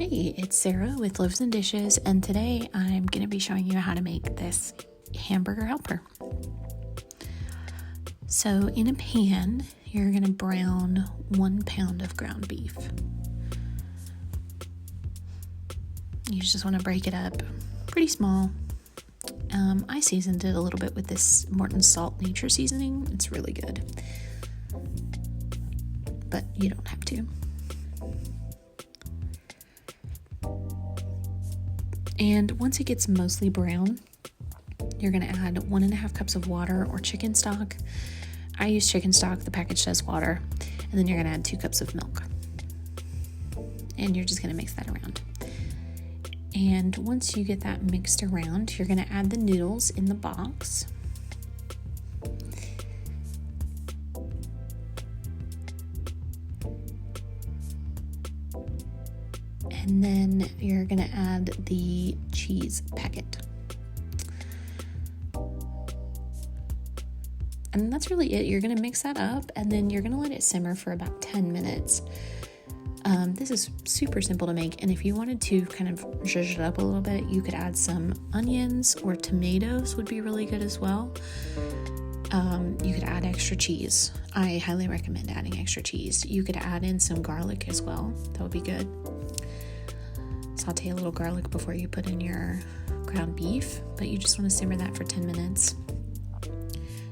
Hey, it's Sarah with Loaves and Dishes, and today I'm going to be showing you how to make this hamburger helper. So in a pan, you're going to brown 1 pound of ground beef. You just want to break it up pretty small. I seasoned it a little bit with this Morton Salt Nature seasoning. It's really good, but you don't have to. And once it gets mostly brown, you're going to add 1.5 cups of water or chicken stock. I use chicken stock, the package says water, and then you're going to add 2 cups of milk. And you're just going to mix that around. And once you get that mixed around, you're going to add the noodles in the box. And then you're going to add the cheese packet. And that's really it. You're going to mix that up, and then you're going to let it simmer for about 10 minutes. This is super simple to make, and if you wanted to kind of zhuzh it up a little bit, you could add some onions or tomatoes would be really good as well. You could add extra cheese. I highly recommend adding extra cheese. You could add in some garlic as well. That would be good. Saute a little garlic before you put in your ground beef, but you just want to simmer that for 10 minutes.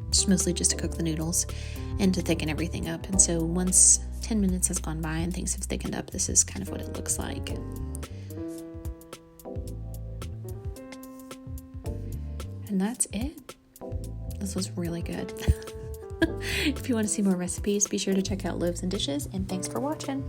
It's mostly just to cook the noodles and to thicken everything up. And so once 10 minutes has gone by and things have thickened up, this is kind of what it looks like. And that's it. This was really good. If you want to see more recipes, be sure to check out Loaves and Dishes, and thanks for watching.